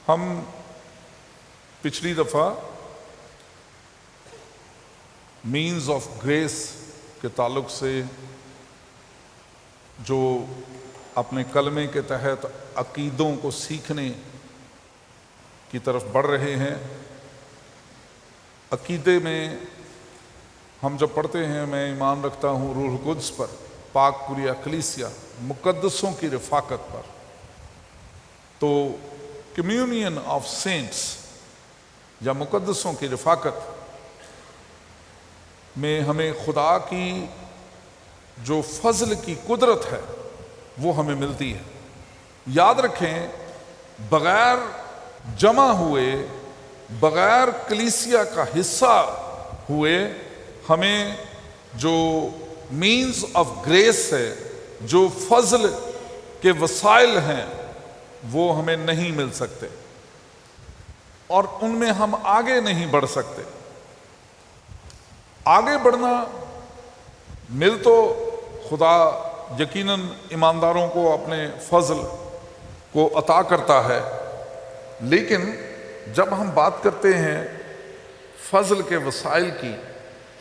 ہم پچھلی دفعہ مینز آف گریس کے تعلق سے جو اپنے کلمے کے تحت عقیدوں کو سیکھنے کی طرف بڑھ رہے ہیں. عقیدے میں ہم جب پڑھتے ہیں میں ایمان رکھتا ہوں روح القدس پر، پاک پوری اکلیسیا، مقدسوں کی رفاقت پر، تو کمیونین آف سینٹس یا مقدسوں کی رفاقت میں ہمیں خدا کی جو فضل کی قدرت ہے وہ ہمیں ملتی ہے. یاد رکھیں، بغیر جمع ہوئے، بغیر کلیسیا کا حصہ ہوئے، ہمیں جو مینز آف گریس ہے، جو فضل کے وسائل ہیں، وہ ہمیں نہیں مل سکتے اور ان میں ہم آگے نہیں بڑھ سکتے. آگے بڑھنا مل تو خدا یقیناً ایمانداروں کو اپنے فضل کو عطا کرتا ہے، لیکن جب ہم بات کرتے ہیں فضل کے وسائل کی،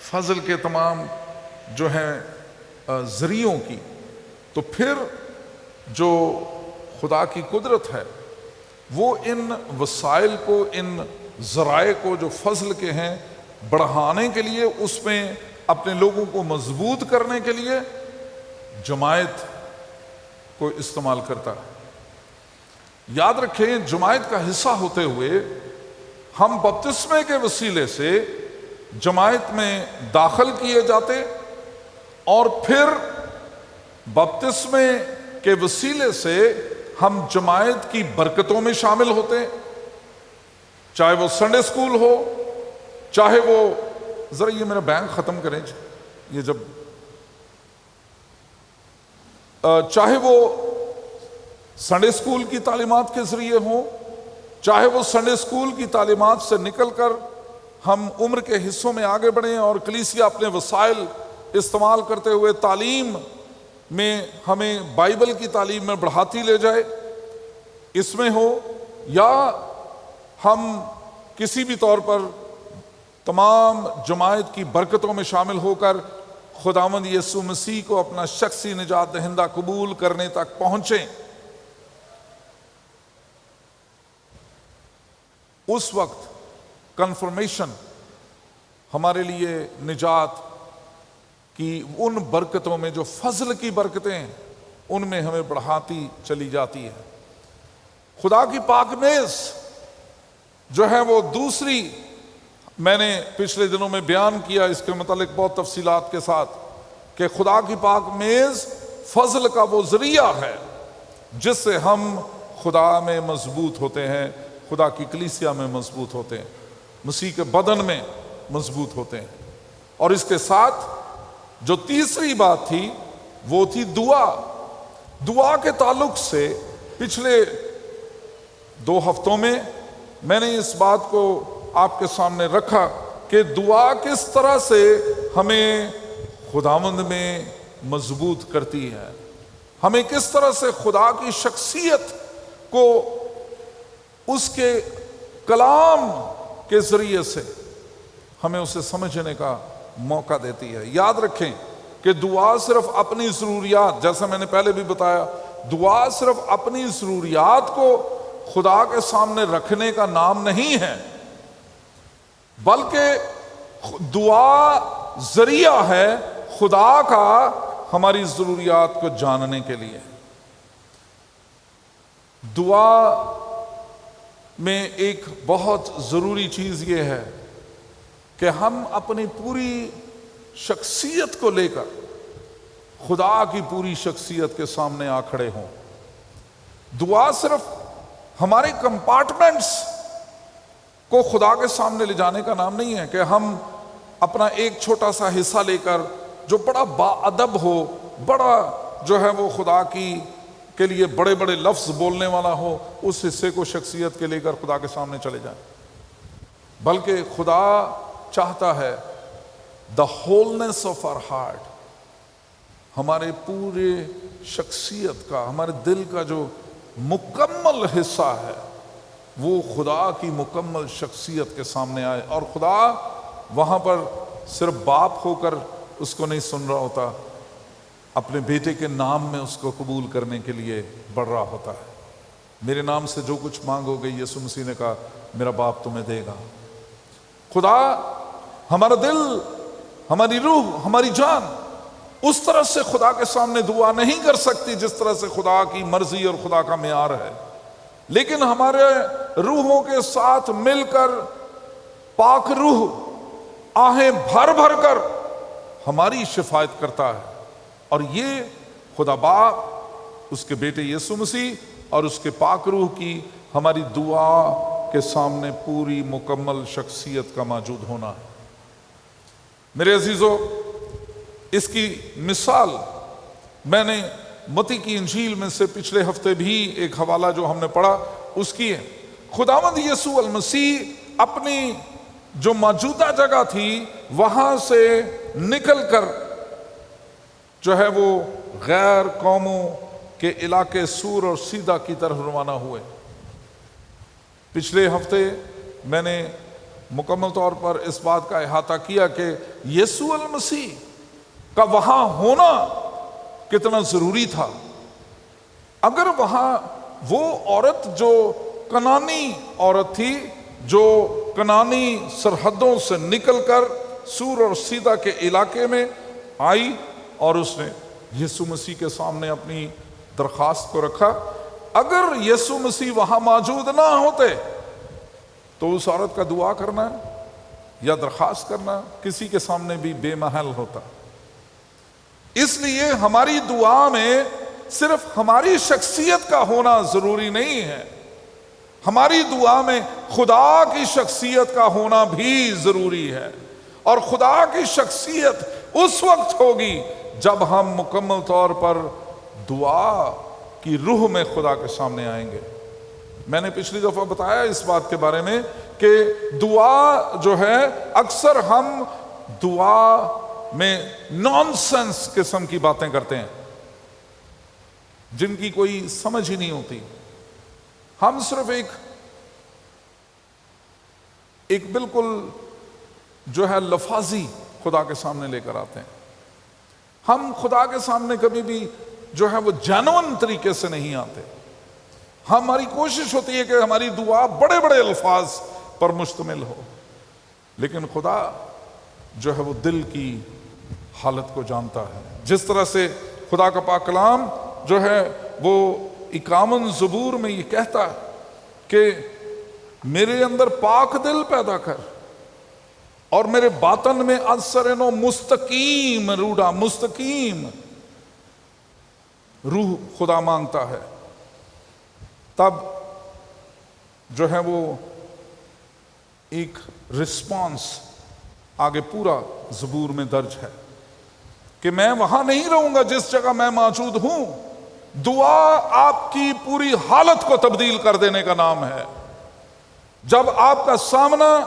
فضل کے تمام جو ہیں ذریعوں کی، تو پھر جو خدا کی قدرت ہے وہ ان وسائل کو، ان ذرائع کو جو فضل کے ہیں بڑھانے کے لیے، اس میں اپنے لوگوں کو مضبوط کرنے کے لیے جماعت کو استعمال کرتا ہے. یاد رکھیں، جماعت کا حصہ ہوتے ہوئے ہم بپتسمے کے وسیلے سے جماعت میں داخل کیے جاتے اور پھر بپتسمے کے وسیلے سے ہم جماعت کی برکتوں میں شامل ہوتے، چاہے وہ سنڈے اسکول ہو، چاہے وہ ذرا یہ میرا بینک ختم کریں، یہ جب چاہے وہ سنڈے اسکول کی تعلیمات کے ذریعے ہوں، چاہے وہ سنڈے اسکول کی تعلیمات سے نکل کر ہم عمر کے حصوں میں آگے بڑھیں اور کلیسیا اپنے وسائل استعمال کرتے ہوئے تعلیم میں ہمیں بائبل کی تعلیم میں بڑھاتی لے جائے، اس میں ہو، یا ہم کسی بھی طور پر تمام جماعت کی برکتوں میں شامل ہو کر خداوند یسوع مسیح کو اپنا شخصی نجات دہندہ قبول کرنے تک پہنچیں. اس وقت کنفرمیشن ہمارے لیے نجات کی ان برکتوں میں، جو فضل کی برکتیں ہیں، ان میں ہمیں بڑھاتی چلی جاتی ہے. خدا کی پاک میز جو ہے وہ دوسری، میں نے پچھلے دنوں میں بیان کیا اس کے متعلق بہت تفصیلات کے ساتھ، کہ خدا کی پاک میز فضل کا وہ ذریعہ ہے جس سے ہم خدا میں مضبوط ہوتے ہیں، خدا کی کلیسیا میں مضبوط ہوتے ہیں، مسیح کے بدن میں مضبوط ہوتے ہیں. اور اس کے ساتھ جو تیسری بات تھی وہ تھی دعا. دعا کے تعلق سے پچھلے 2 ہفتوں میں نے اس بات کو آپ کے سامنے رکھا کہ دعا کس طرح سے ہمیں خداوند میں مضبوط کرتی ہے، ہمیں کس طرح سے خدا کی شخصیت کو اس کے کلام کے ذریعے سے ہمیں اسے سمجھنے کا موقع دیتی ہے. یاد رکھیں کہ دعا صرف اپنی ضروریات، جیسا میں نے پہلے بھی بتایا، دعا صرف اپنی ضروریات کو خدا کے سامنے رکھنے کا نام نہیں ہے، بلکہ دعا ذریعہ ہے خدا کا ہماری ضروریات کو جاننے کے لیے. دعا میں ایک بہت ضروری چیز یہ ہے کہ ہم اپنی پوری شخصیت کو لے کر خدا کی پوری شخصیت کے سامنے آ کھڑے ہوں. دعا صرف ہمارے کمپارٹمنٹس کو خدا کے سامنے لے جانے کا نام نہیں ہے کہ ہم اپنا ایک چھوٹا سا حصہ لے کر جو بڑا باادب ہو، بڑا جو ہے وہ خدا کی کے لیے بڑے بڑے لفظ بولنے والا ہو، اس حصے کو شخصیت کے لے کر خدا کے سامنے چلے جائیں. بلکہ خدا چاہتا ہے the wholeness of our heart، ہمارے پورے شخصیت کا، ہمارے دل کا جو مکمل حصہ ہے وہ خدا کی مکمل شخصیت کے سامنے آئے، اور خدا وہاں پر صرف باپ ہو کر اس کو نہیں سن رہا ہوتا، اپنے بیٹے کے نام میں اس کو قبول کرنے کے لیے بڑھ رہا ہوتا ہے۔ میرے نام سے جو کچھ مانگو گے، یسوع مسیح نے کہا میرا باپ تمہیں دے گا۔ خدا ہمارا دل، ہماری روح، ہماری جان اس طرح سے خدا کے سامنے دعا نہیں کر سکتی جس طرح سے خدا کی مرضی اور خدا کا معیار ہے، لیکن ہمارے روحوں کے ساتھ مل کر پاک روح آہیں بھر بھر کر ہماری شفاعت کرتا ہے، اور یہ خدا باپ، اس کے بیٹے یسوع مسیح اور اس کے پاک روح کی ہماری دعا کے سامنے پوری مکمل شخصیت کا موجود ہونا ہے۔ میرے عزیزو، اس کی مثال میں نے متی کی انجیل میں سے پچھلے ہفتے بھی ایک حوالہ جو ہم نے پڑھا اس کی ہے۔ خداوند یسوع المسیح اپنی جو موجودہ جگہ تھی وہاں سے نکل کر جو ہے وہ غیر قوموں کے علاقے سور اور سیدہ کی طرف روانہ ہوئے۔ پچھلے ہفتے میں نے مکمل طور پر اس بات کا احاطہ کیا کہ یسوع المسیح کا وہاں ہونا کتنا ضروری تھا۔ اگر وہاں وہ عورت جو کنانی عورت تھی، جو کنانی سرحدوں سے نکل کر سور اور سیدہ کے علاقے میں آئی اور اس نے یسوع مسیح کے سامنے اپنی درخواست کو رکھا، اگر یسوع مسیح وہاں موجود نہ ہوتے تو اس عورت کا دعا کرنا یا درخواست کرنا کسی کے سامنے بھی بے محل ہوتا۔ اس لیے ہماری دعا میں صرف ہماری شخصیت کا ہونا ضروری نہیں ہے، ہماری دعا میں خدا کی شخصیت کا ہونا بھی ضروری ہے، اور خدا کی شخصیت اس وقت ہوگی جب ہم مکمل طور پر دعا کی روح میں خدا کے سامنے آئیں گے۔ میں نے پچھلی دفعہ بتایا اس بات کے بارے میں کہ دعا جو ہے اکثر ہم دعا میں نان سینس قسم کی باتیں کرتے ہیں جن کی کوئی سمجھ ہی نہیں ہوتی۔ ہم صرف ایک بالکل جو ہے لفاظی خدا کے سامنے لے کر آتے ہیں۔ ہم خدا کے سامنے کبھی بھی جو ہے وہ جینوئن طریقے سے نہیں آتے۔ ہماری کوشش ہوتی ہے کہ ہماری دعا بڑے بڑے الفاظ پر مشتمل ہو، لیکن خدا جو ہے وہ دل کی حالت کو جانتا ہے۔ جس طرح سے خدا کا پاک کلام جو ہے وہ 51 زبور میں یہ کہتا ہے کہ میرے اندر پاک دل پیدا کر اور میرے باطن میں اثر مستقیم روڑا، مستقیم روح خدا مانگتا ہے۔ تب جو ہے وہ ایک رسپانس آگے پورا زبور میں درج ہے کہ میں وہاں نہیں رہوں گا جس جگہ میں موجود ہوں۔ دعا آپ کی پوری حالت کو تبدیل کر دینے کا نام ہے۔ جب آپ کا سامنا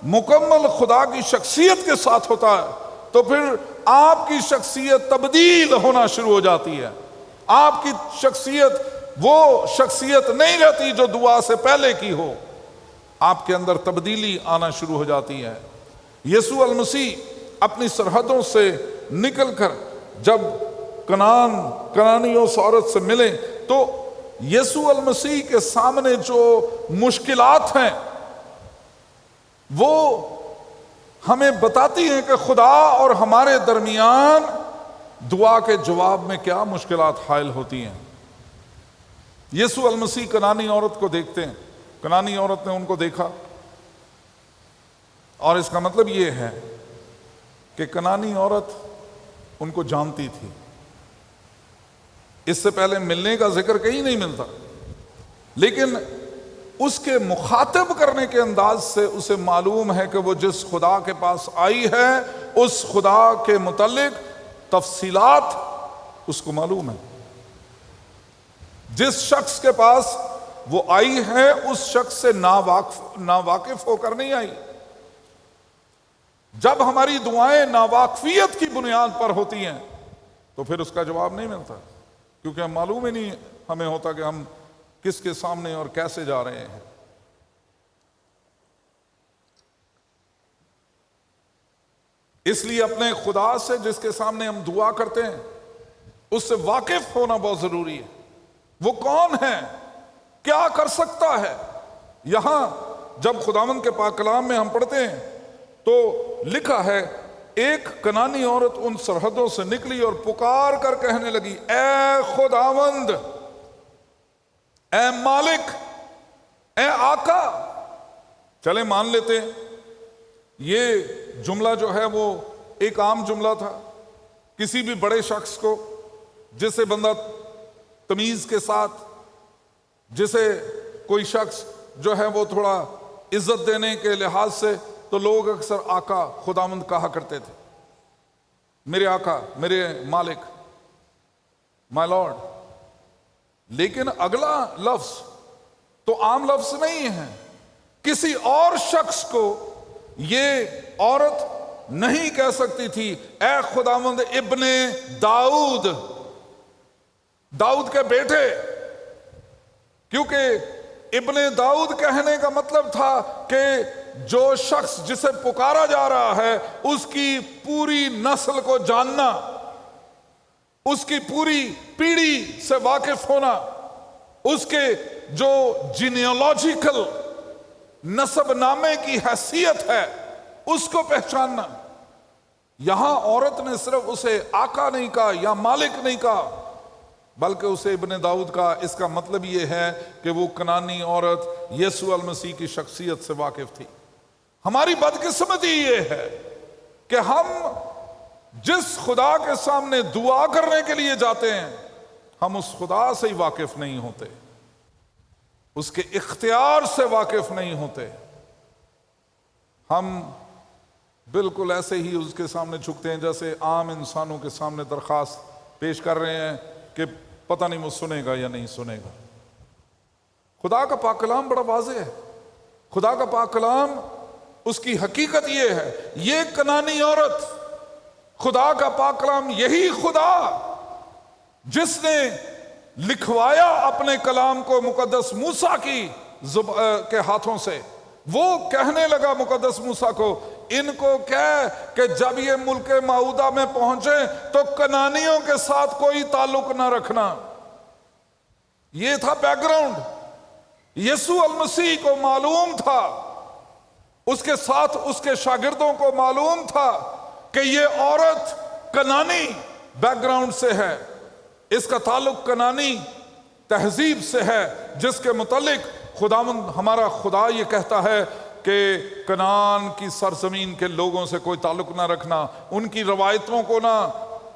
مکمل خدا کی شخصیت کے ساتھ ہوتا ہے تو پھر آپ کی شخصیت تبدیل ہونا شروع ہو جاتی ہے۔ آپ کی شخصیت وہ شخصیت نہیں رہتی جو دعا سے پہلے کی ہو، آپ کے اندر تبدیلی آنا شروع ہو جاتی ہے۔ یسوع المسیح اپنی سرحدوں سے نکل کر جب کنانیوں عورت سے ملے تو یسوع المسیح کے سامنے جو مشکلات ہیں وہ ہمیں بتاتی ہیں کہ خدا اور ہمارے درمیان دعا کے جواب میں کیا مشکلات حائل ہوتی ہیں۔ یسوع المسیح کنانی عورت کو دیکھتے ہیں، کنانی عورت نے ان کو دیکھا، اور اس کا مطلب یہ ہے کہ کنانی عورت ان کو جانتی تھی۔ اس سے پہلے ملنے کا ذکر کہیں نہیں ملتا، لیکن اس کے مخاطب کرنے کے انداز سے اسے معلوم ہے کہ وہ جس خدا کے پاس آئی ہے اس خدا کے متعلق تفصیلات اس کو معلوم ہے۔ جس شخص کے پاس وہ آئی ہے اس شخص سے ناواقف ہو کر نہیں آئی۔ جب ہماری دعائیں ناواقفیت کی بنیاد پر ہوتی ہیں تو پھر اس کا جواب نہیں ملتا، کیونکہ ہم معلوم ہی نہیں ہمیں ہوتا کہ ہم کس کے سامنے اور کیسے جا رہے ہیں۔ اس لیے اپنے خدا سے جس کے سامنے ہم دعا کرتے ہیں اس سے واقف ہونا بہت ضروری ہے. وہ کون ہے, کیا کر سکتا ہے. یہاں جب خداوند کے پاک کلام میں ہم پڑھتے ہیں تو لکھا ہے ایک کنانی عورت ان سرحدوں سے نکلی اور پکار کر کہنے لگی, اے خداوند, اے مالک, اے آقا. چلے مان لیتے ہیں یہ جملہ جو ہے وہ ایک عام جملہ تھا. کسی بھی بڑے شخص کو, جسے بندہ تمیز کے ساتھ, جسے کوئی شخص جو ہے وہ تھوڑا عزت دینے کے لحاظ سے, تو لوگ اکثر آقا خداوند کہا کرتے تھے, میرے آقا, میرے مالک, مائی لارڈ. لیکن اگلا لفظ تو عام لفظ نہیں ہے. کسی اور شخص کو یہ عورت نہیں کہہ سکتی تھی اے خداوند ابن داؤد, داؤد کے بیٹے, کیونکہ ابن داؤد کہنے کا مطلب تھا کہ جو شخص جسے پکارا جا رہا ہے اس کی پوری نسل کو جاننا, اس کی پوری پیڑھی سے واقف ہونا, اس کے جو جینیالوجیکل نسب نامے کی حیثیت ہے اس کو پہچاننا. یہاں عورت نے صرف اسے آقا نہیں کہا یا مالک نہیں کہا, بلکہ اسے ابن داؤد کا. اس کا مطلب یہ ہے کہ وہ کنانی عورت یسوع المسیح کی شخصیت سے واقف تھی. ہماری بدقسمتی یہ ہے کہ ہم جس خدا کے سامنے دعا کرنے کے لیے جاتے ہیں ہم اس خدا سے ہی واقف نہیں ہوتے, اس کے اختیار سے واقف نہیں ہوتے. ہم بالکل ایسے ہی اس کے سامنے جھکتے ہیں جیسے عام انسانوں کے سامنے درخواست پیش کر رہے ہیں کہ پتہ نہیں وہ سنے گا یا نہیں سنے گا. خدا کا پاک کلام بڑا واضح ہے. خدا کا پاک کلام, اس کی حقیقت یہ ہے, یہ کنانی عورت, خدا کا پاک کلام یہی خدا جس نے لکھوایا اپنے کلام کو مقدس موسیٰ کے ہاتھوں سے, وہ کہنے لگا مقدس موسیٰ کو, ان کو کہہ کہ جب یہ ملک معودہ میں پہنچے تو کنانیوں کے ساتھ کوئی تعلق نہ رکھنا. یہ تھا بیک گراؤنڈ. یسوع المسیح کو معلوم تھا, اس کے ساتھ اس کے شاگردوں کو معلوم تھا کہ یہ عورت کنانی بیک گراؤنڈ سے ہے, اس کا تعلق کنانی تہذیب سے ہے, جس کے متعلق خداوند ہمارا خدا یہ کہتا ہے کہ کنعان کی سرزمین کے لوگوں سے کوئی تعلق نہ رکھنا, ان کی روایتوں کو نہ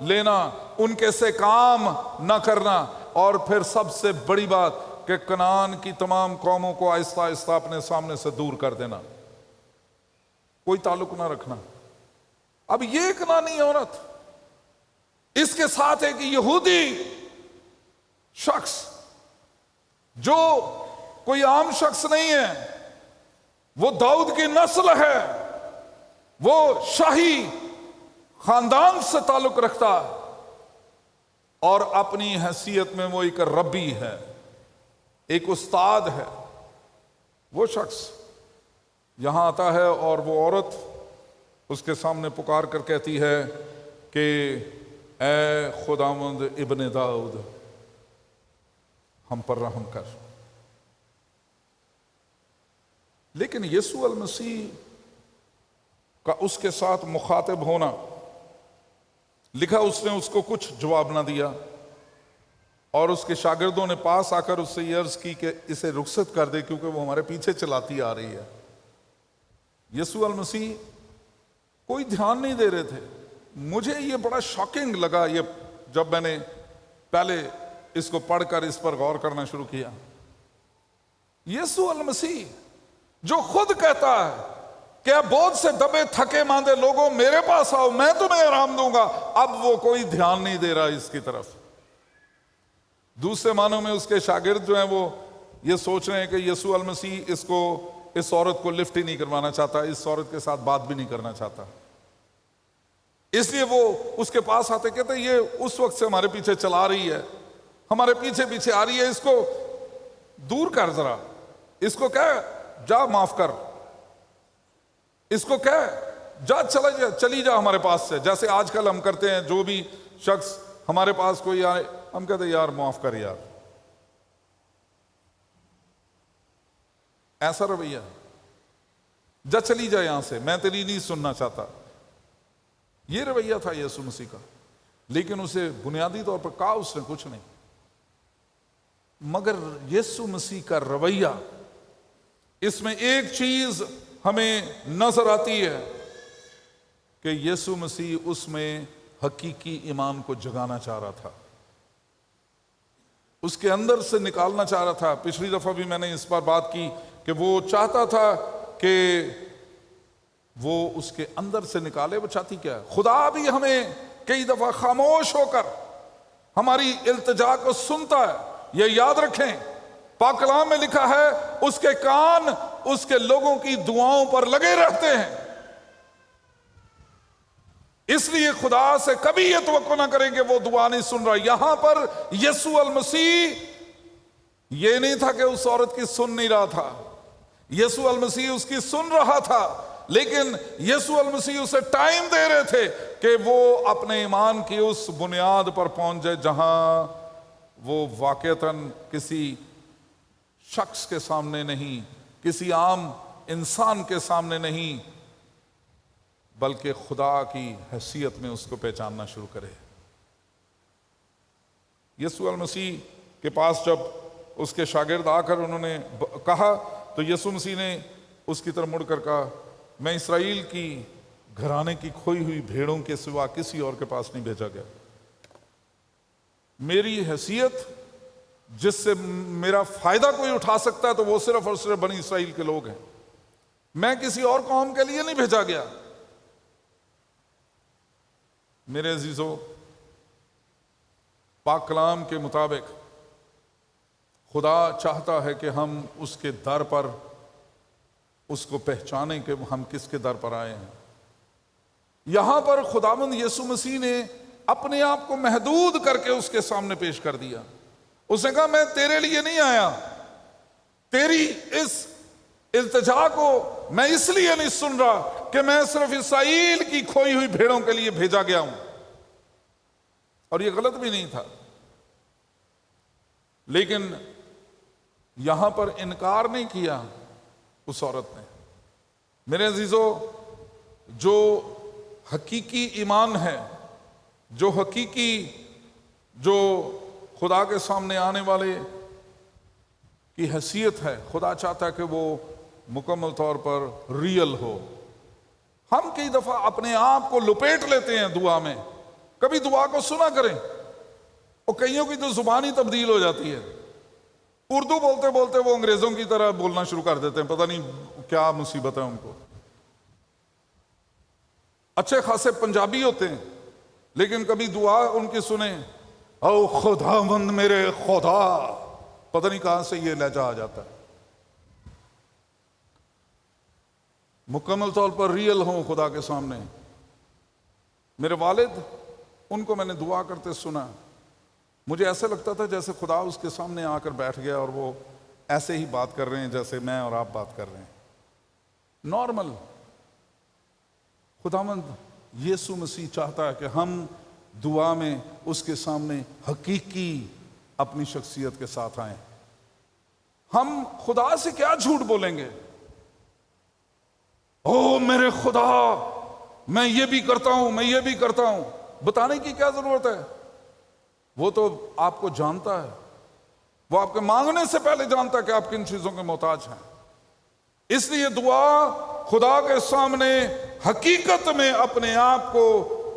لینا, ان کے سے کام نہ کرنا, اور پھر سب سے بڑی بات کہ کنعان کی تمام قوموں کو آہستہ آہستہ اپنے سامنے سے دور کر دینا, کوئی تعلق نہ رکھنا. اب یہ کنانی عورت, اس کے ساتھ ایک یہودی شخص جو کوئی عام شخص نہیں ہے, وہ داؤد کی نسل ہے, وہ شاہی خاندان سے تعلق رکھتا ہے, اور اپنی حیثیت میں وہ ایک ربی ہے, ایک استاد ہے. وہ شخص یہاں آتا ہے اور وہ عورت اس کے سامنے پکار کر کہتی ہے کہ اے خداوند ابن داؤد, ہم پر رحم کر. لیکن یسوع المسیح کا اس کے ساتھ مخاطب ہونا, لکھا اس نے اس کو کچھ جواب نہ دیا, اور اس کے شاگردوں نے پاس آ کر اس سے یہ عرض کی کہ اسے رخصت کر دے کیونکہ وہ ہمارے پیچھے چلاتی آ رہی ہے. یسوع المسیح کوئی دھیان نہیں دے رہے تھے. مجھے یہ بڑا شاکنگ لگا یہ جب میں نے پہلے اس کو پڑھ کر اس پر غور کرنا شروع کیا. یسوع المسیح جو خود کہتا ہے کہ اب بہت سے دبے تھکے ماندے لوگوں میرے پاس آؤ, میں تمہیں آرام دوں گا, اب وہ کوئی دھیان نہیں دے رہا اس کی طرف. دوسرے معنوں میں اس کے شاگرد جو ہیں وہ یہ سوچ رہے ہیں کہ یسوع المسیح اس عورت کو لفٹ ہی نہیں کروانا چاہتا, اس عورت کے ساتھ بات بھی نہیں کرنا چاہتا, اس لیے وہ اس کے پاس آتے کہتے ہیں یہ اس وقت سے ہمارے پیچھے چلا رہی ہے, ہمارے پیچھے پیچھے آ رہی ہے, اس کو دور کر, ذرا اس کو کہہ جا معاف کر, اس کو کہہ چلی جا ہمارے پاس سے. جیسے آج کل ہم کرتے ہیں, جو بھی شخص ہمارے پاس کوئی آئے ہم کہتے ہیں یار معاف کر یار. ایسا رویہ, چلی جا یہاں سے, میں تیری نہیں سننا چاہتا. یہ رویہ تھا یسوع مسیح کا. لیکن اسے بنیادی طور پر کہا اس نے کچھ نہیں. مگر یسوع مسیح کا رویہ, اس میں ایک چیز ہمیں نظر آتی ہے کہ یسوع مسیح اس میں حقیقی ایمان کو جگانا چاہ رہا تھا, اس کے اندر سے نکالنا چاہ رہا تھا. پچھلی دفعہ بھی میں نے اس پر بات کی کہ وہ چاہتا تھا کہ وہ اس کے اندر سے نکالے. وہ چاہتی کیا ہے؟ خدا بھی ہمیں کئی دفعہ خاموش ہو کر ہماری التجا کو سنتا ہے. یہ یاد رکھیں, پاک کلام میں لکھا ہے اس کے کان اس کے لوگوں کی دعاؤں پر لگے رہتے ہیں. اس لیے خدا سے کبھی یہ توقع نہ کریں کہ وہ دعا نہیں سن رہا. یہاں پر یسوع المسیح یہ نہیں تھا کہ اس عورت کی سن نہیں رہا تھا, یسوع المسیح اس کی سن رہا تھا, لیکن یسوع المسیح اسے ٹائم دے رہے تھے کہ وہ اپنے ایمان کی اس بنیاد پر پہنچ جائے جہاں وہ واقعتاً کسی شخص کے سامنے نہیں, کسی عام انسان کے سامنے نہیں, بلکہ خدا کی حیثیت میں اس کو پہچاننا شروع کرے. یسوع المسیح کے پاس جب اس کے شاگرد آ کر انہوں نے کہا تو یسوع مسیح نے اس کی طرف مڑ کر کہا, میں اسرائیل کی گھرانے کی کھوئی ہوئی بھیڑوں کے سوا کسی اور کے پاس نہیں بھیجا گیا. میری حیثیت جس سے میرا فائدہ کوئی اٹھا سکتا ہے تو وہ صرف اور صرف بنی اسرائیل کے لوگ ہیں. میں کسی اور قوم کے لیے نہیں بھیجا گیا. میرے عزیزو, پاک کلام کے مطابق خدا چاہتا ہے کہ ہم اس کے در پر اس کو پہچانیں کہ ہم کس کے در پر آئے ہیں. یہاں پر خداوند یسوع مسیح نے اپنے آپ کو محدود کر کے اس کے سامنے پیش کر دیا. اس نے کہا میں تیرے لیے نہیں آیا, تیری اس التجا کو میں اس لیے نہیں سن رہا کہ میں صرف اسرائیل کی کھوئی ہوئی بھیڑوں کے لیے بھیجا گیا ہوں. اور یہ غلط بھی نہیں تھا, لیکن یہاں پر انکار نہیں کیا اس عورت نے. میرے عزیزو, جو حقیقی ایمان ہے, جو حقیقی جو خدا کے سامنے آنے والے کی حیثیت ہے, خدا چاہتا ہے کہ وہ مکمل طور پر ریئل ہو. ہم کئی دفعہ اپنے آپ کو لپیٹ لیتے ہیں دعا میں. کبھی دعا کو سنا کریں, اور کئیوں کی تو زبان ہی تبدیل ہو جاتی ہے. اردو بولتے بولتے وہ انگریزوں کی طرح بولنا شروع کر دیتے ہیں, پتہ نہیں کیا مصیبت ہے ان کو. اچھے خاصے پنجابی ہوتے ہیں, لیکن کبھی دعا ان کی سنیں, او خداوند میرے خدا, پتہ نہیں کہاں سے یہ لہجہ آ جاتا ہے. مکمل طور پر ریئل ہوں خدا کے سامنے. میرے والد, ان کو میں نے دعا کرتے سنا, مجھے ایسے لگتا تھا جیسے خدا اس کے سامنے آ کر بیٹھ گیا اور وہ ایسے ہی بات کر رہے ہیں جیسے میں اور آپ بات کر رہے ہیں, نارمل. خداوند یسوع مسیح چاہتا ہے کہ ہم دعا میں اس کے سامنے حقیقی اپنی شخصیت کے ساتھ آئیں. ہم خدا سے کیا جھوٹ بولیں گے؟ او میرے خدا, میں یہ بھی کرتا ہوں, میں یہ بھی کرتا ہوں. بتانے کی کیا ضرورت ہے؟ وہ تو آپ کو جانتا ہے, وہ آپ کے مانگنے سے پہلے جانتا ہے کہ آپ کن چیزوں کے محتاج ہیں. اس لیے دعا خدا کے سامنے حقیقت میں اپنے آپ کو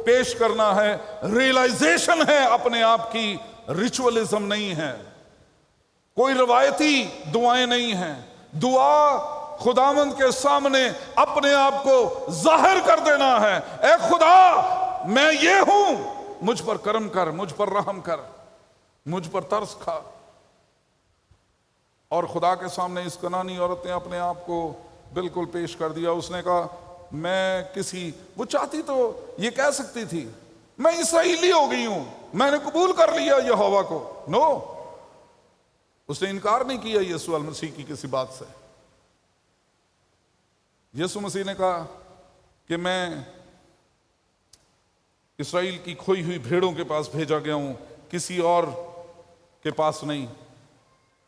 پیش کرنا ہے, ریئلائزیشن ہے اپنے آپ کی, ریچولزم نہیں ہے, کوئی روایتی دعائیں نہیں ہیں. دعا خداوند کے سامنے اپنے آپ کو ظاہر کر دینا ہے. اے خدا, میں یہ ہوں, مجھ پر کرم کر, مجھ پر رحم کر, مجھ پر ترس کھا. اور خدا کے سامنے اس کنانی عورت نے اپنے آپ کو بالکل پیش کر دیا. اس نے کہا میں کسی, وہ چاہتی تو یہ کہہ سکتی تھی میں اسرائیلی ہو گئی ہوں, میں نے قبول کر لیا یہوہ کو. نو, اس نے انکار نہیں کیا یسوع المسیح کی کسی بات سے. یسوع مسیح نے کہا کہ میں اسرائیل کی کھوئی ہوئی بھیڑوں کے پاس بھیجا گیا ہوں، کسی اور کے پاس نہیں۔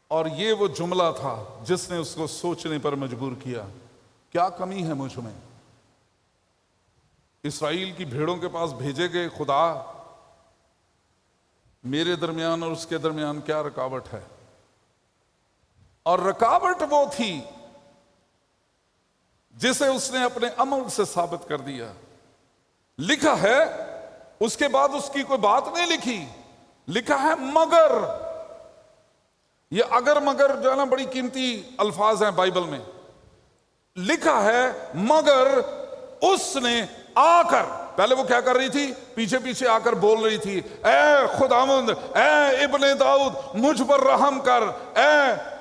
اور یہ وہ جملہ تھا جس نے اس کو سوچنے پر مجبور کیا، کیا کمی ہے مجھ میں؟ اسرائیل کی بھیڑوں کے پاس بھیجے گئے خدا، میرے درمیان اور اس کے درمیان کیا رکاوٹ ہے؟ اور رکاوٹ وہ تھی جسے اس نے اپنے عمل سے ثابت کر دیا۔ لکھا ہے، اس کے بعد اس کی کوئی بات نہیں لکھی، لکھا ہے مگر۔ یہ اگر مگر جو ہے نا بڑی قیمتی الفاظ ہیں بائبل میں۔ لکھا ہے مگر اس نے آ کر، پہلے وہ کیا کر رہی تھی؟ پیچھے پیچھے آ کر بول رہی تھی، اے خداوند، اے ابن داؤد مجھ پر رحم کر، اے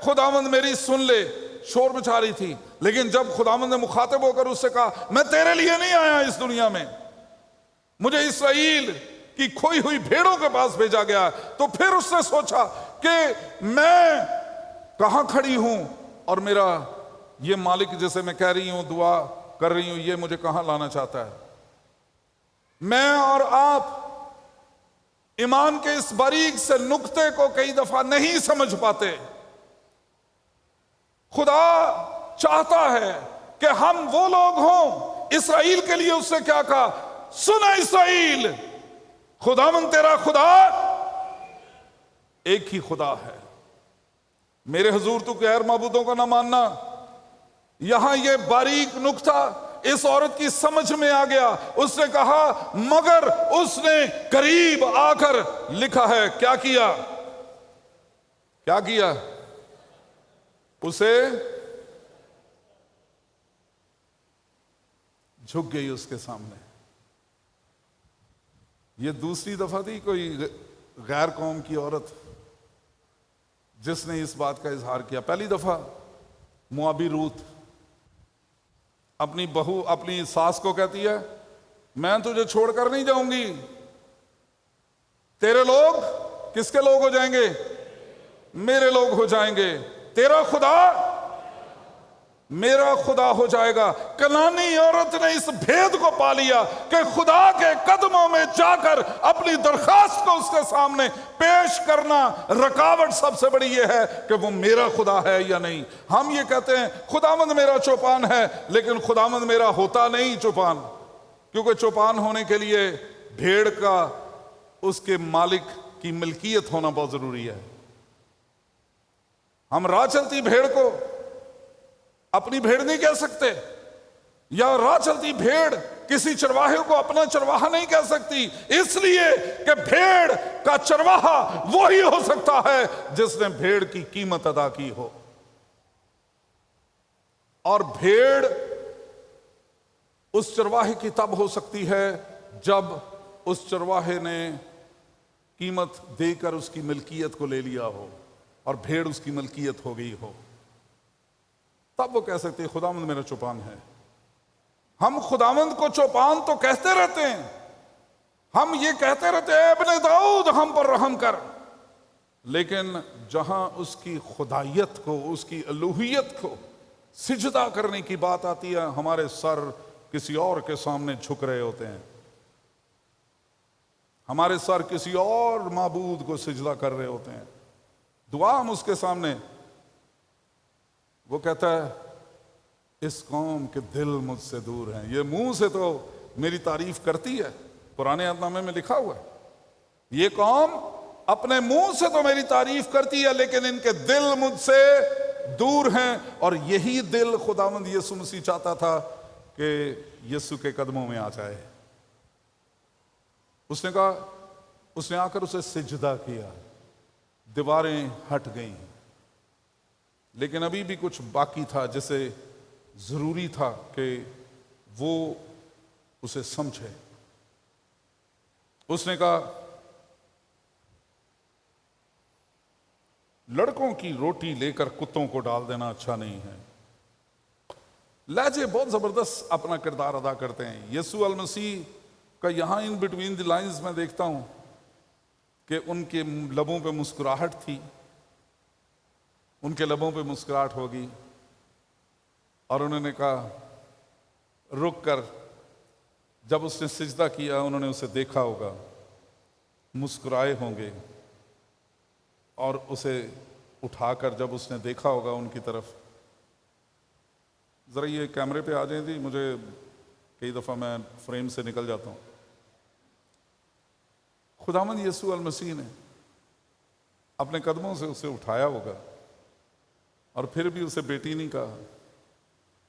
خداوند میری سن لے، شور مچا رہی تھی۔ لیکن جب خداوند نے مخاطب ہو کر اس سے کہا، میں تیرے لیے نہیں آیا اس دنیا میں، مجھے اسرائیل کی کھوئی ہوئی بھیڑوں کے پاس بھیجا گیا، تو پھر اس نے سوچا کہ میں کہاں کھڑی ہوں اور میرا یہ مالک جسے میں کہہ رہی ہوں دعا کر رہی ہوں، یہ مجھے کہاں لانا چاہتا ہے؟ میں اور آپ ایمان کے اس باریک سے نقطے کو کئی دفعہ نہیں سمجھ پاتے۔ خدا چاہتا ہے کہ ہم وہ لوگ ہوں، اسرائیل کے لیے اس نے کیا کہا؟ سن اسرائیل، خداوند تیرا خدا ایک ہی خدا ہے۔ میرے حضور تو غیر معبودوں کو نہ ماننا۔ یہاں یہ باریک نقطہ اس عورت کی سمجھ میں آ گیا۔ اس نے کہا مگر اس نے قریب آ کر، لکھا ہے کیا کیا؟ کیا کیا؟ اسے جھک گئی اس کے سامنے۔ یہ دوسری دفعہ تھی کوئی غیر قوم کی عورت جس نے اس بات کا اظہار کیا۔ پہلی دفعہ موابی روت اپنی بہو، اپنی ساس کو کہتی ہے، میں تجھے چھوڑ کر نہیں جاؤں گی، تیرے لوگ کس کے لوگ ہو جائیں گے؟ میرے لوگ ہو جائیں گے، تیرا خدا میرا خدا ہو جائے گا۔ کنانی عورت نے اس بھید کو پا لیا کہ خدا کے قدموں میں جا کر اپنی درخواست کو اس کے سامنے پیش کرنا، رکاوٹ سب سے بڑی یہ ہے کہ وہ میرا خدا ہے یا نہیں۔ ہم یہ کہتے ہیں خداوند میرا چوپان ہے، لیکن خداوند میرا ہوتا نہیں چوپان، کیونکہ چوپان ہونے کے لیے بھیڑ کا اس کے مالک کی ملکیت ہونا بہت ضروری ہے۔ ہم راہ چلتی بھیڑ کو اپنی بھیڑ نہیں کہہ سکتے، یا راہ چلتی بھیڑ کسی چرواہے کو اپنا چرواہا نہیں کہہ سکتی، اس لیے کہ بھیڑ کا چرواہا وہی ہو سکتا ہے جس نے بھیڑ کی قیمت ادا کی ہو۔ اور بھیڑ اس چرواہے کی تب ہو سکتی ہے جب اس چرواہے نے قیمت دے کر اس کی ملکیت کو لے لیا ہو اور بھیڑ اس کی ملکیت ہو گئی ہو، تب وہ کہہ سکتے خداوند میرا چوپان ہے۔ ہم خداوند کو چوپان تو کہتے رہتے ہیں، ہم یہ کہتے رہتے ہیں اے ابن داؤد ہم پر رحم کر، لیکن جہاں اس کی خدائیت کو، اس کی الوہیت کو سجدہ کرنے کی بات آتی ہے، ہمارے سر کسی اور کے سامنے جھک رہے ہوتے ہیں، ہمارے سر کسی اور معبود کو سجدہ کر رہے ہوتے ہیں۔ دعا ہم اس کے سامنے، وہ کہتا ہے اس قوم کے دل مجھ سے دور ہیں، یہ منہ سے تو میری تعریف کرتی ہے، پرانے عہد نامے میں لکھا ہوا ہے، یہ قوم اپنے منہ سے تو میری تعریف کرتی ہے لیکن ان کے دل مجھ سے دور ہیں۔ اور یہی دل خداوند یسوع مسیح چاہتا تھا کہ یسوع کے قدموں میں آ جائے۔ اس نے کہا، اس نے آ کر اسے سجدہ کیا، دیواریں ہٹ گئیں، لیکن ابھی بھی کچھ باقی تھا جسے ضروری تھا کہ وہ اسے سمجھے۔ اس نے کہا لڑکوں کی روٹی لے کر کتوں کو ڈال دینا اچھا نہیں ہے۔ لہجے بہت زبردست اپنا کردار ادا کرتے ہیں۔ یسوع المسیح کا یہاں ان بٹوین دی لائنز میں دیکھتا ہوں کہ ان کے لبوں پہ مسکراہٹ تھی، ان کے لبوں پہ مسکراہٹ ہوگی، اور انہوں نے کہا رک کر جب اس نے سجدہ کیا انہوں نے اسے دیکھا ہوگا، مسکرائے ہوں گے، اور اسے اٹھا کر جب اس نے دیکھا ہوگا ان کی طرف. ذرا یہ کیمرے پہ آ جائیں جی، مجھے کئی دفعہ میں فریم سے نکل جاتا ہوں. خداوند یسوع المسیح نے اپنے قدموں سے اسے اٹھایا ہوگا، اور پھر بھی اسے بیٹی نہیں کہا.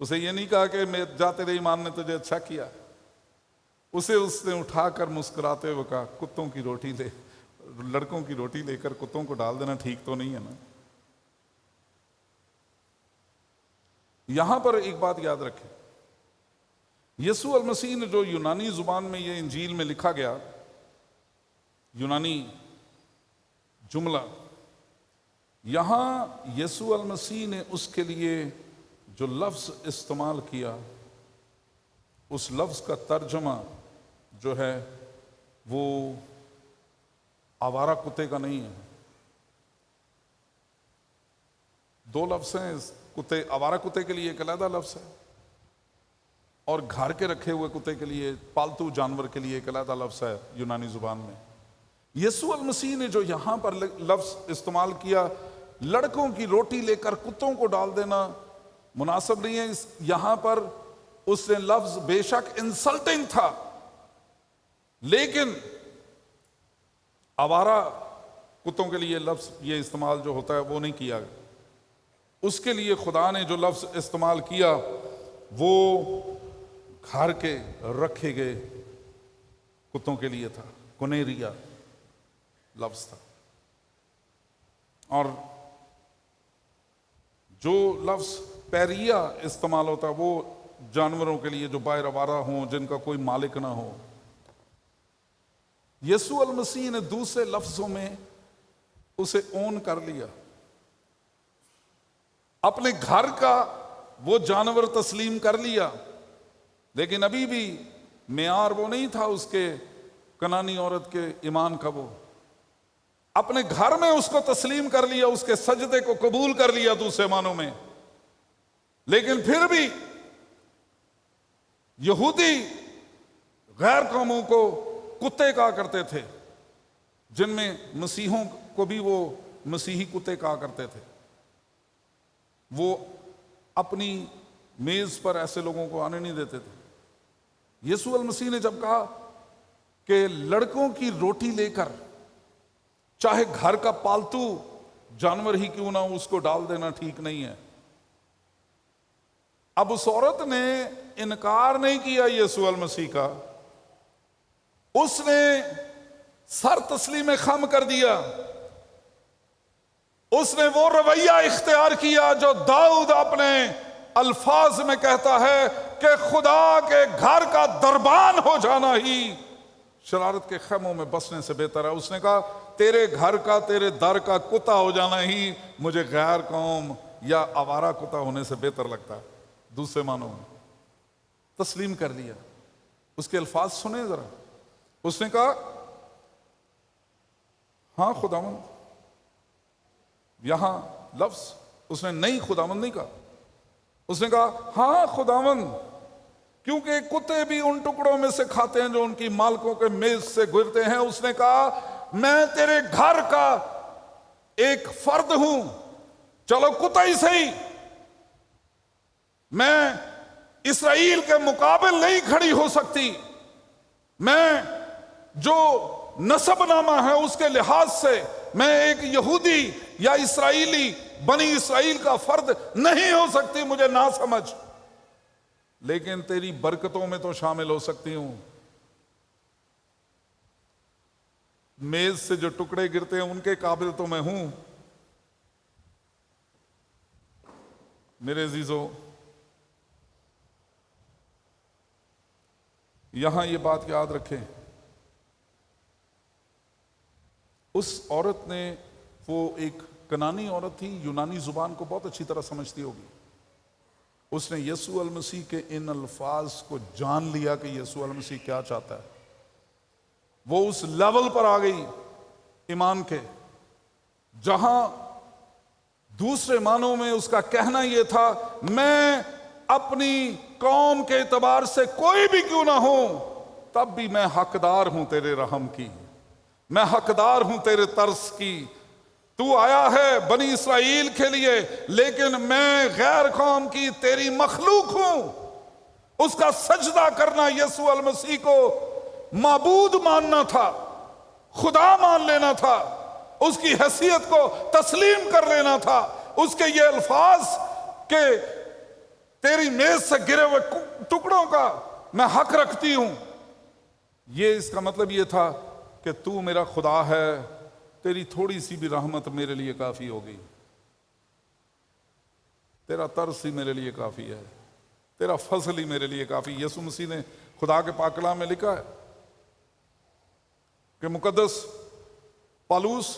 اسے یہ نہیں کہا کہ میں جا تیرے ایمان نے تجھے اچھا کیا. اسے اس نے اٹھا کر مسکراتے ہوئے کہا کتوں کی روٹی لے، لڑکوں کی روٹی لے کر کتوں کو ڈال دینا ٹھیک تو نہیں ہے نا. یہاں پر ایک بات یاد رکھیں، یسوع المسیح نے جو یونانی زبان میں یہ انجیل میں لکھا گیا یونانی جملہ، یہاں یسوع المسیح نے اس کے لیے جو لفظ استعمال کیا، اس لفظ کا ترجمہ جو ہے وہ آوارہ کتے کا نہیں ہے. دو لفظ ہیں کتے. آوارہ کتے کے لیے ایک علیحدہ لفظ ہے، اور گھر کے رکھے ہوئے کتے کے لیے، پالتو جانور کے لیے ایک علیحدہ لفظ ہے یونانی زبان میں. یسوع المسیح نے جو یہاں پر لفظ استعمال کیا، لڑکوں کی روٹی لے کر کتوں کو ڈال دینا، مناسب نہیں ہے. یہاں پر اس نے لفظ بے شک انسلٹنگ تھا، لیکن آوارہ کتوں کے لیے لفظ یہ استعمال جو ہوتا ہے وہ نہیں کیا. اس کے لیے خدا نے جو لفظ استعمال کیا وہ گھر کے رکھے گئے کتوں کے لیے تھا. کونیریا لفظ تھا. اور جو لفظ پیریا استعمال ہوتا ہے وہ جانوروں کے لیے جو باہر آوارہ ہوں، جن کا کوئی مالک نہ ہو. یسوع المسیح نے دوسرے لفظوں میں اسے اون کر لیا، اپنے گھر کا وہ جانور تسلیم کر لیا، لیکن ابھی بھی معیار وہ نہیں تھا اس کے کنانی عورت کے ایمان کا. وہ اپنے گھر میں اس کو تسلیم کر لیا، اس کے سجدے کو قبول کر لیا دوسرے معنوں میں. لیکن پھر بھی یہودی غیر قوموں کو کتے کہا کرتے تھے، جن میں مسیحوں کو بھی وہ مسیحی کتے کہا کرتے تھے. وہ اپنی میز پر ایسے لوگوں کو آنے نہیں دیتے تھے. یسوع المسیح نے جب کہا کہ لڑکوں کی روٹی لے کر چاہے گھر کا پالتو جانور ہی کیوں نہ ہو اس کو ڈال دینا ٹھیک نہیں ہے. اب اس عورت نے انکار نہیں کیا یسوع المسیح کا، اس نے سر تسلیم خم کر دیا. اس نے وہ رویہ اختیار کیا جو داؤد اپنے الفاظ میں کہتا ہے کہ خدا کے گھر کا دربان ہو جانا ہی شرارت کے خیموں میں بسنے سے بہتر ہے. اس نے کہا تیرے گھر کا، تیرے در کا کتا ہو جانا ہی مجھے غیر قوم یا آوارہ کتا ہونے سے بہتر لگتا ہے. دوسرے معنوں میں تسلیم کر لیا. اس کے الفاظ سنیں ذرا. اس نے کہا ہاں خداوند. یہاں لفظ اس نے نہیں خداوند نہیں کہا، اس نے کہا ہاں خداوند، کیونکہ کتے بھی ان ٹکڑوں میں سے کھاتے ہیں جو ان کی مالکوں کے میز سے گرتے ہیں. اس نے کہا میں تیرے گھر کا ایک فرد ہوں، چلو کتا ہی صحیح، میں اسرائیل کے مقابل نہیں کھڑی ہو سکتی. میں جو نسب نامہ ہے اس کے لحاظ سے میں ایک یہودی یا اسرائیلی بنی اسرائیل کا فرد نہیں ہو سکتی، مجھے نہ سمجھ، لیکن تیری برکتوں میں تو شامل ہو سکتی ہوں. میز سے جو ٹکڑے گرتے ہیں ان کے قابل تو میں ہوں. میرے عزیزو، یہاں یہ بات یاد رکھیں، اس عورت نے، وہ ایک کنانی عورت تھی، یونانی زبان کو بہت اچھی طرح سمجھتی ہوگی. اس نے یسوع المسیح کے ان الفاظ کو جان لیا کہ یسوع المسیح کیا چاہتا ہے. وہ اس لیول پر آ گئی ایمان کے جہاں دوسرے معنوں میں اس کا کہنا یہ تھا میں اپنی قوم کے اعتبار سے کوئی بھی کیوں نہ ہوں، تب بھی میں حقدار ہوں تیرے رحم کی، میں حقدار ہوں تیرے ترس کی۔ تو آیا ہے بنی اسرائیل کے لیے، لیکن میں غیر قوم کی تیری مخلوق ہوں۔ اس کا سجدہ کرنا یسوع المسیح کو معبود ماننا تھا، خدا مان لینا تھا، اس کی حیثیت کو تسلیم کر لینا تھا۔ اس کے یہ الفاظ کہ تیری میز سے گرے ہوئے ٹکڑوں کا میں حق رکھتی ہوں، یہ اس کا مطلب یہ تھا کہ تو میرا خدا ہے، تیری تھوڑی سی بھی رحمت میرے لیے کافی ہوگی، تیرا ترس ہی میرے لیے کافی ہے، تیرا فضل ہی میرے لیے کافی۔ یسوع مسیح نے خدا کے پاک کلام میں لکھا ہے کہ مقدس پالوس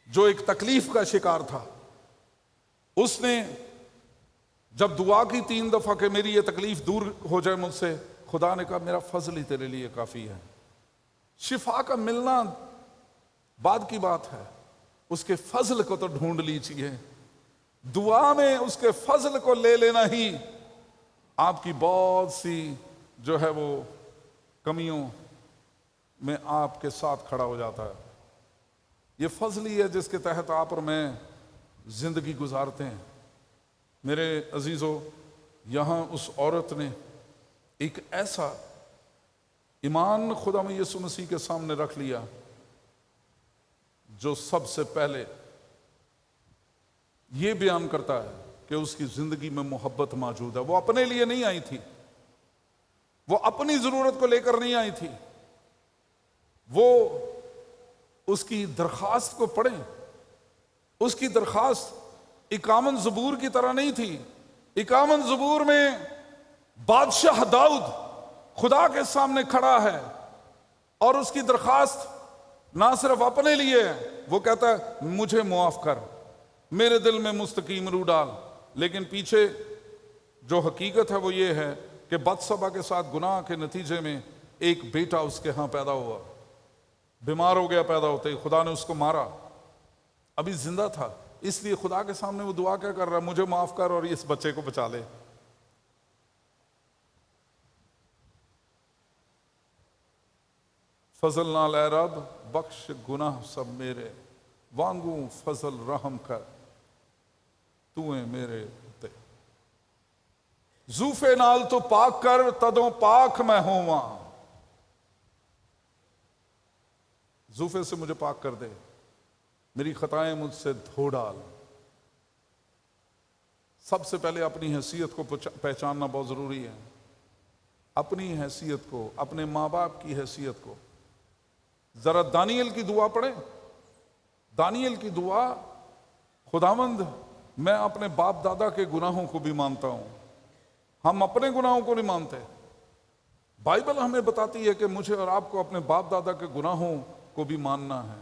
جو ایک تکلیف کا شکار تھا، اس نے جب دعا کی 3 دفعہ کہ میری یہ تکلیف دور ہو جائے مجھ سے، خدا نے کہا میرا فضل ہی تیرے لیے کافی ہے۔ شفا کا ملنا بعد کی بات ہے، اس کے فضل کو تو ڈھونڈ لیجیے، دعا میں اس کے فضل کو لے لینا ہی آپ کی بہت سی جو ہے وہ کمیوں میں آپ کے ساتھ کھڑا ہو جاتا ہے۔ یہ فضل ہی ہے جس کے تحت آپ اور میں زندگی گزارتے ہیں۔ میرے عزیزو، یہاں اس عورت نے ایک ایسا ایمان خدا میں یسوع مسیح کے سامنے رکھ لیا جو سب سے پہلے یہ بیان کرتا ہے کہ اس کی زندگی میں محبت موجود ہے۔ وہ اپنے لیے نہیں آئی تھی، وہ اپنی ضرورت کو لے کر نہیں آئی تھی، وہ اس کی درخواست کو پڑھیں، اس کی درخواست اکامن زبور کی طرح نہیں تھی۔ اکامن زبور میں بادشاہ داؤد خدا کے سامنے کھڑا ہے اور اس کی درخواست نہ صرف اپنے لیے ہے، وہ کہتا ہے مجھے معاف کر، میرے دل میں مستقیم روح ڈال، لیکن پیچھے جو حقیقت ہے وہ یہ ہے کہ بتسبا کے ساتھ گناہ کے نتیجے میں ایک بیٹا اس کے ہاں پیدا ہوا، بیمار ہو گیا پیدا ہوتے ہی، خدا نے اس کو مارا، ابھی زندہ تھا، اس لیے خدا کے سامنے وہ دعا کیا کر رہا ہے، مجھے معاف کر اور اس بچے کو بچا لے۔ فضل نال اے رب بخش گناہ سب میرے، وانگوں فضل رحم کر تو ہے میرے تے، زوفے نال تو پاک کر تدوں پاک میں ہوواں، زوفے سے مجھے پاک کر دے، میری خطائیں مجھ سے دھو ڈال۔ سب سے پہلے اپنی حیثیت کو پہچاننا بہت ضروری ہے، اپنی حیثیت کو، اپنے ماں باپ کی حیثیت کو۔ ذرا دانیل کی دعا پڑھیں، دانیل کی دعا، خداوند میں اپنے باپ دادا کے گناہوں کو بھی مانتا ہوں، ہم اپنے گناہوں کو نہیں مانتے۔ بائبل ہمیں بتاتی ہے کہ مجھے اور آپ کو اپنے باپ دادا کے گناہوں کو بھی ماننا ہے۔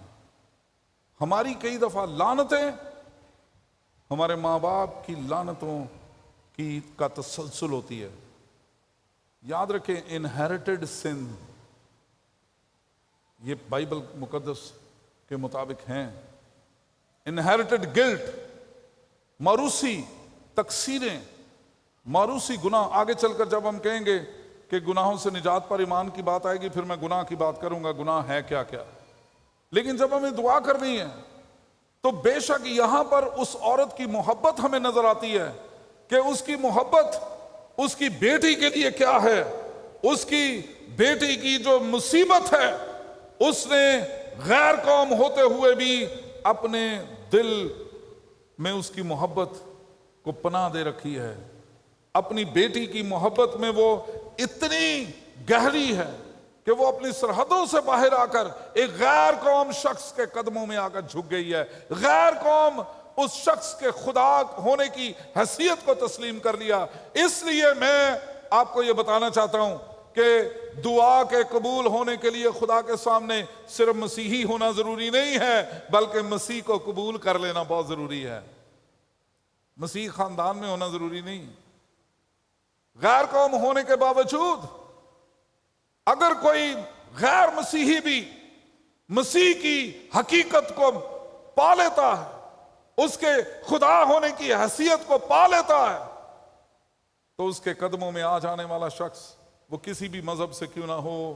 ہماری کئی دفعہ لعنتیں ہمارے ماں باپ کی لعنتوں کا تسلسل ہوتی ہے۔ یاد رکھیں انہیریٹڈ سن، یہ بائبل مقدس کے مطابق ہیں، انہیریٹڈ گلٹ، موروثی تقصیریں، موروثی گناہ۔ آگے چل کر جب ہم کہیں گے کہ گناہوں سے نجات پر ایمان کی بات آئے گی، پھر میں گناہ کی بات کروں گا، گناہ ہے کیا کیا۔ لیکن جب ہمیں دعا کرنی ہے تو بے شک یہاں پر اس عورت کی محبت ہمیں نظر آتی ہے کہ اس کی محبت اس کی بیٹی کے لیے کیا ہے، اس کی بیٹی کی جو مصیبت ہے، اس نے غیر قوم ہوتے ہوئے بھی اپنے دل میں اس کی محبت کو پناہ دے رکھی ہے۔ اپنی بیٹی کی محبت میں وہ اتنی گہری ہے کہ وہ اپنی سرحدوں سے باہر آ کر ایک غیر قوم شخص کے قدموں میں آ کر جھک گئی ہے۔ غیر قوم اس شخص کے خدا ہونے کی حیثیت کو تسلیم کر لیا۔ اس لیے میں آپ کو یہ بتانا چاہتا ہوں کہ دعا کے قبول ہونے کے لیے خدا کے سامنے صرف مسیحی ہونا ضروری نہیں ہے، بلکہ مسیح کو قبول کر لینا بہت ضروری ہے۔ مسیح خاندان میں ہونا ضروری نہیں، غیر قوم ہونے کے باوجود اگر کوئی غیر مسیحی بھی مسیح کی حقیقت کو پا لیتا ہے، اس کے خدا ہونے کی حیثیت کو پا لیتا ہے، تو اس کے قدموں میں آ جانے والا شخص وہ کسی بھی مذہب سے کیوں نہ ہو،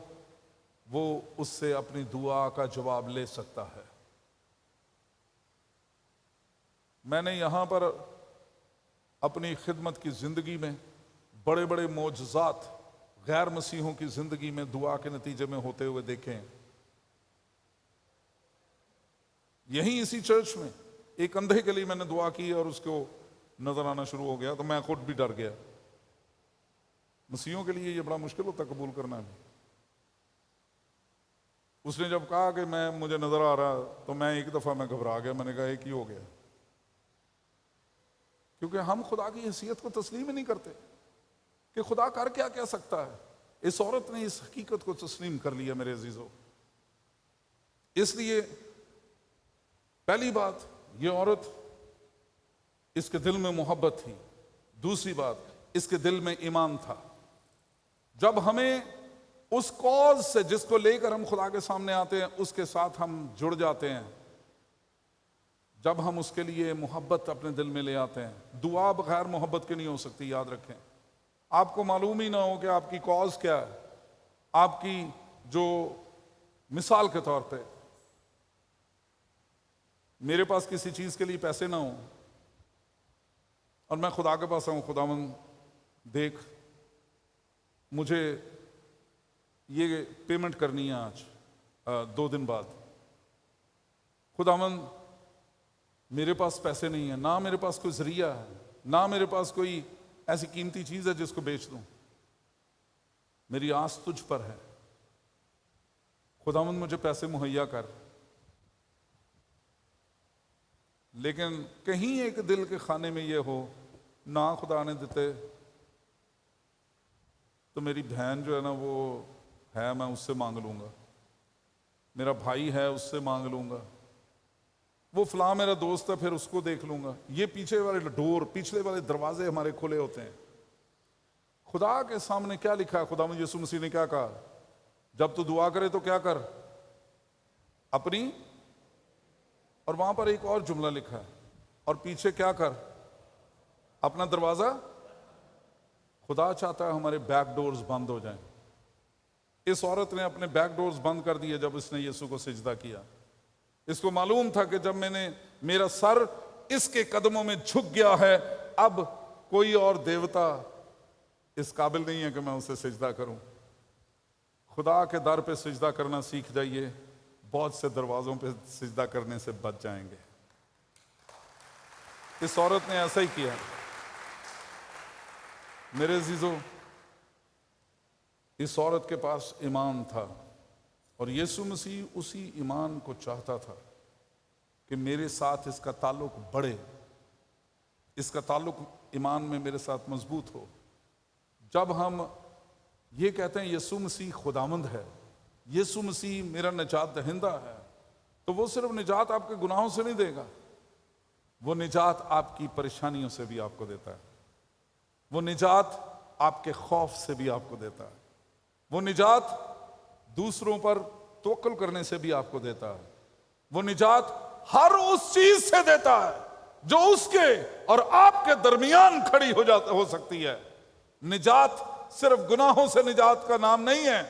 وہ اس سے اپنی دعا کا جواب لے سکتا ہے۔ میں نے یہاں پر اپنی خدمت کی زندگی میں بڑے بڑے معجزات غیر مسیحوں کی زندگی میں دعا کے نتیجے میں ہوتے ہوئے دیکھے ہیں۔ یہیں اسی چرچ میں ایک اندھے کے لیے میں نے دعا کی اور اس کو نظر آنا شروع ہو گیا تو میں خود بھی ڈر گیا۔ مسیحوں کے لیے یہ بڑا مشکل ہوتا قبول کرنا بھی۔ اس نے جب کہا کہ مجھے نظر آ رہا تو میں ایک دفعہ میں گھبرا گیا، میں نے کہا ایک ہی ہو گیا، کیونکہ ہم خدا کی حیثیت کو تسلیم ہی نہیں کرتے کہ خدا کر کیا کہہ سکتا ہے۔ اس عورت نے اس حقیقت کو تسلیم کر لیا میرے عزیزو۔ اس لیے پہلی بات، یہ عورت، اس کے دل میں محبت تھی۔ دوسری بات، اس کے دل میں ایمان تھا۔ جب ہمیں اس کاز سے جس کو لے کر ہم خدا کے سامنے آتے ہیں اس کے ساتھ ہم جڑ جاتے ہیں، جب ہم اس کے لیے محبت اپنے دل میں لے آتے ہیں، دعا بغیر محبت کے نہیں ہو سکتی، یاد رکھیں۔ آپ کو معلوم ہی نہ ہو کہ آپ کی کاز کیا ہے، آپ کی جو مثال کے طور پہ میرے پاس کسی چیز کے لیے پیسے نہ ہوں اور میں خدا کے پاس آؤں، خداوند دیکھ مجھے یہ پیمنٹ کرنی ہے آج 2 دن بعد، خداوند میرے پاس پیسے نہیں ہیں، نہ میرے پاس کوئی ذریعہ ہے، نہ میرے پاس کوئی ایسی قیمتی چیز ہے جس کو بیچ دوں، میری آس تجھ پر ہے، خداوند مجھے پیسے مہیا کر۔ لیکن کہیں ایک دل کے خانے میں یہ ہو، نہ خدا نے دیتے تو میری بہن جو ہے نا وہ ہے، میں اس سے مانگ لوں گا، میرا بھائی ہے اس سے مانگ لوں گا، وہ فلاں میرا دوست ہے پھر اس کو دیکھ لوں گا۔ یہ پیچھے والے ڈور، پچھلے والے دروازے ہمارے کھلے ہوتے ہیں۔ خدا کے سامنے کیا لکھا ہے؟ خدا یسوع مسیح نے کیا کہا؟ جب تو دعا کرے تو کیا کر؟ اپنی، اور وہاں پر ایک اور جملہ لکھا ہے، اور پیچھے کیا کر؟ اپنا دروازہ۔ خدا چاہتا ہے ہمارے بیک ڈورز بند ہو جائیں۔ اس عورت نے اپنے بیک ڈورز بند کر دیے جب اس نے یسوع کو سجدہ کیا۔ اس کو معلوم تھا کہ جب میرا سر اس کے قدموں میں جھک گیا ہے، اب کوئی اور دیوتا اس قابل نہیں ہے کہ میں اسے سجدہ کروں۔ خدا کے در پہ سجدہ کرنا سیکھ جائیے، بہت سے دروازوں پہ سجدہ کرنے سے بچ جائیں گے۔ اس عورت نے ایسا ہی کیا۔ میرے عزیزو، اس عورت کے پاس ایمان تھا اور یسوع مسیح اسی ایمان کو چاہتا تھا کہ میرے ساتھ اس کا تعلق بڑھے، اس کا تعلق ایمان میں میرے ساتھ مضبوط ہو۔ جب ہم یہ کہتے ہیں یسوع مسیح خداوند ہے، یسوع مسیح میرا نجات دہندہ ہے، تو وہ صرف نجات آپ کے گناہوں سے نہیں دے گا، وہ نجات آپ کی پریشانیوں سے بھی آپ کو دیتا ہے، وہ نجات آپ کے خوف سے بھی آپ کو دیتا ہے، وہ نجات دوسروں پر توکل کرنے سے بھی آپ کو دیتا ہے، وہ نجات ہر اس چیز سے دیتا ہے جو اس کے اور آپ کے درمیان کھڑی ہو سکتی ہے۔ نجات صرف گناہوں سے نجات کا نام نہیں ہے،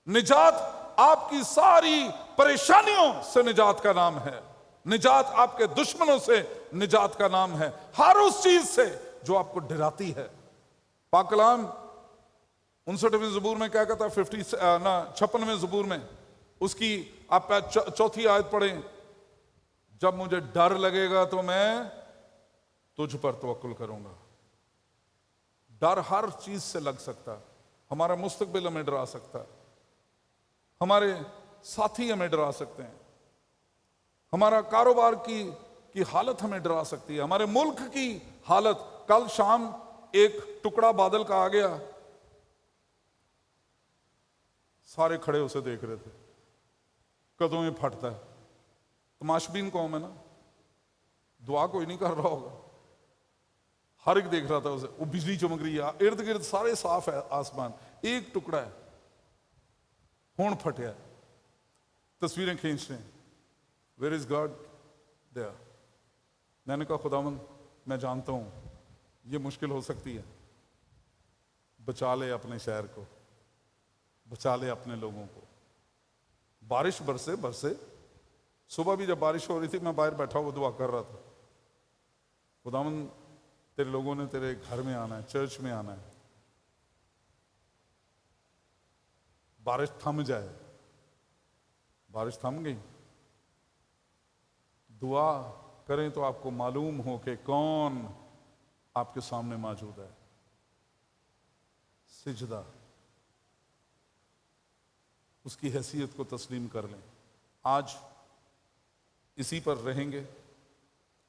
نجات آپ کی ساری پریشانیوں سے نجات کا نام ہے، نجات آپ کے دشمنوں سے نجات کا نام ہے، ہر اس چیز سے جو آپ کو ڈراتی ہے۔ پاک کلام 59ویں زبور میں کیا کہتا ہے؟ 56ویں زبور میں اس کی آپ 4تھی آیت پڑھیں، جب مجھے ڈر لگے گا تو میں تجھ پر توکل کروں گا۔ ڈر ہر چیز سے لگ سکتا ہے، ہمارا مستقبل ہمیں ڈرا سکتا ہے، ہمارے ساتھی ہمیں ڈرا سکتے ہیں، ہمارا کاروبار کی حالت ہمیں ڈرا سکتی ہے، ہمارے ملک کی حالت۔ کل شام ایک ٹکڑا بادل کا آ گیا، سارے کھڑے اسے دیکھ رہے تھے، کدوں میں پھٹتا ہے، تماشبین قوم ہے نا، دعا کوئی نہیں کر رہا ہوگا، ہر ایک دیکھ رہا تھا اسے، وہ بجلی چمک رہی ہے، ارد گرد سارے صاف ہے آسمان، ایک ٹکڑا ہے، ہون پھٹیا ہے، تصویریں کھینچ رہے ہیں، ویئر از گاڈ دیئر۔ میں نے کہا خداوند میں جانتا ہوں یہ مشکل ہو سکتی ہے، بچا لے اپنے شہر کو، بچا لے اپنے لوگوں کو۔ بارش برسے برسے، صبح بھی جب بارش ہو رہی تھی میں باہر بیٹھا ہوا دعا کر رہا تھا، خداوند تیرے لوگوں نے تیرے گھر میں آنا ہے، چرچ میں آنا ہے، بارش تھم جائے۔ بارش تھم گئی۔ دعا کریں تو آپ کو معلوم ہو کہ کون آپ کے سامنے موجود ہے۔ سجدہ، اس کی حیثیت کو تسلیم کر لیں۔ آج اسی پر رہیں گے،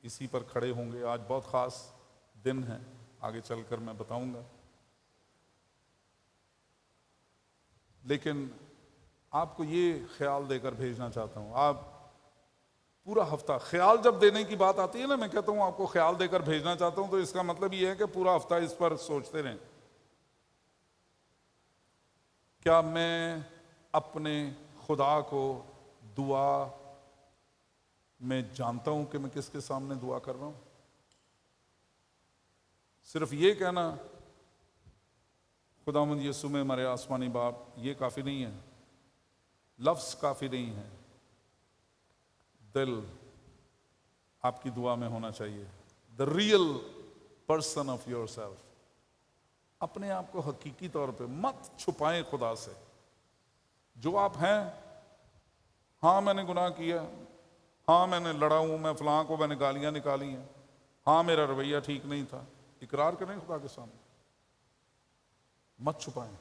اسی پر کھڑے ہوں گے۔ آج بہت خاص دن ہے، آگے چل کر میں بتاؤں گا، لیکن آپ کو یہ خیال دے کر بھیجنا چاہتا ہوں۔ آپ پورا ہفتہ، خیال جب دینے کی بات آتی ہے نا، میں کہتا ہوں آپ کو خیال دے کر بھیجنا چاہتا ہوں، تو اس کا مطلب یہ ہے کہ پورا ہفتہ اس پر سوچتے رہیں، کیا میں اپنے خدا کو دعا میں جانتا ہوں کہ میں کس کے سامنے دعا کر رہا ہوں؟ صرف یہ کہنا خداوند یسوع میں ہمارے آسمانی باپ، یہ کافی نہیں ہے، لفظ کافی نہیں ہے، دل آپ کی دعا میں ہونا چاہیے۔ The real person of your self, اپنے آپ کو حقیقی طور پہ مت چھپائیں خدا سے، جو آپ ہیں۔ ہاں میں نے گناہ کیا، ہاں میں نے لڑا ہوں، میں فلاں کو میں نے گالیاں نکالی ہیں، ہاں میرا رویہ ٹھیک نہیں تھا، اقرار کریں خدا کے سامنے، مت چھپائیں،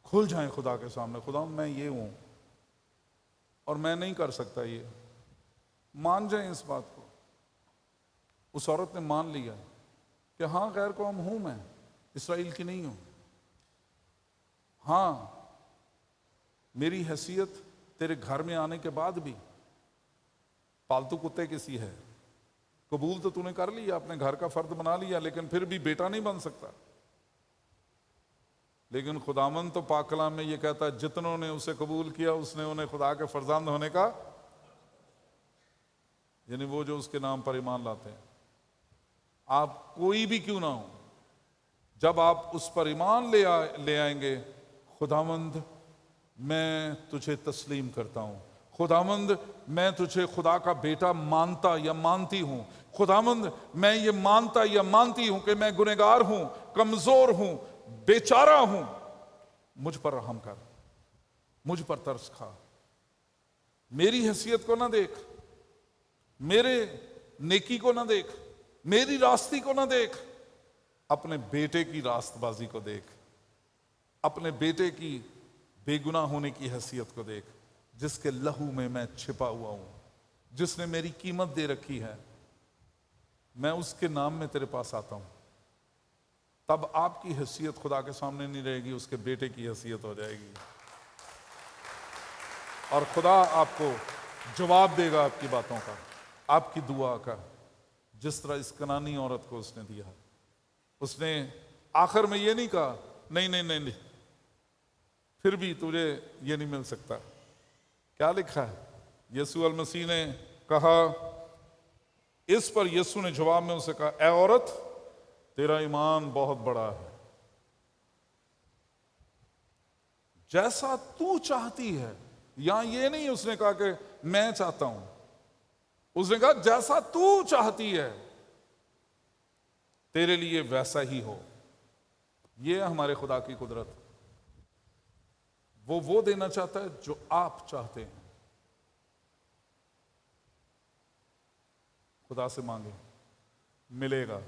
کھل جائیں خدا کے سامنے۔ خدا میں یہ ہوں اور میں نہیں کر سکتا، یہ مان جائیں اس بات کو۔ اس عورت نے مان لیا کہ ہاں غیر قوم ہوں، میں اسرائیل کی نہیں ہوں، ہاں میری حیثیت تیرے گھر میں آنے کے بعد بھی پالتو کتے کسی ہے۔ قبول تو نے کر لیا، اپنے گھر کا فرد بنا لیا، لیکن پھر بھی بیٹا نہیں بن سکتا۔ لیکن خداوند تو پاک کلام میں یہ کہتا ہے جتنوں نے اسے قبول کیا اس نے انہیں خدا کے فرزند ہونے کا، یعنی وہ جو اس کے نام پر ایمان لاتے ہیں۔ آپ کوئی بھی کیوں نہ ہو، جب آپ اس پر ایمان لے آئیں گے، خداوند میں تجھے تسلیم کرتا ہوں، خداوند میں تجھے خدا کا بیٹا مانتا یا مانتی ہوں، خداوند میں یہ مانتا یا مانتی ہوں کہ میں گنہگار ہوں، کمزور ہوں، بیچارہ ہوں، مجھ پر رحم کر، مجھ پر ترس کھا، میری حیثیت کو نہ دیکھ، میرے نیکی کو نہ دیکھ، میری راستی کو نہ دیکھ، اپنے بیٹے کی راست بازی کو دیکھ، اپنے بیٹے کی بے گناہ ہونے کی حیثیت کو دیکھ، جس کے لہو میں میں چھپا ہوا ہوں، جس نے میری قیمت دے رکھی ہے۔ میں اس کے نام میں تیرے پاس آتا ہوں، تب آپ کی حیثیت خدا کے سامنے نہیں رہے گی، اس کے بیٹے کی حیثیت ہو جائے گی، اور خدا آپ کو جواب دے گا آپ کی باتوں کا، آپ کی دعا کا، جس طرح اس کنانی عورت کو اس نے دیا۔ اس نے آخر میں یہ نہیں کہا نہیں نہیں نہیں نہیں پھر بھی تجھے یہ نہیں مل سکتا۔ کیا لکھا ہے؟ یسوع المسیح نے کہا، اس پر یسوع نے جواب میں اسے کہا، اے عورت تیرا ایمان بہت بڑا ہے، جیسا تو چاہتی ہے۔ یہاں یہ نہیں اس نے کہا کہ میں چاہتا ہوں، اس نے کہا جیسا تو چاہتی ہے تیرے لیے ویسا ہی ہو۔ یہ ہے ہمارے خدا کی قدرت، وہ دینا چاہتا ہے جو آپ چاہتے ہیں۔ خدا سے مانگیں، ملے گا،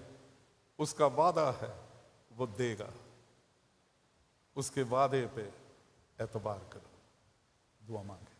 اس کا وعدہ ہے وہ دے گا، اس کے وعدے پہ اعتبار کرو۔ دعا مانگیں۔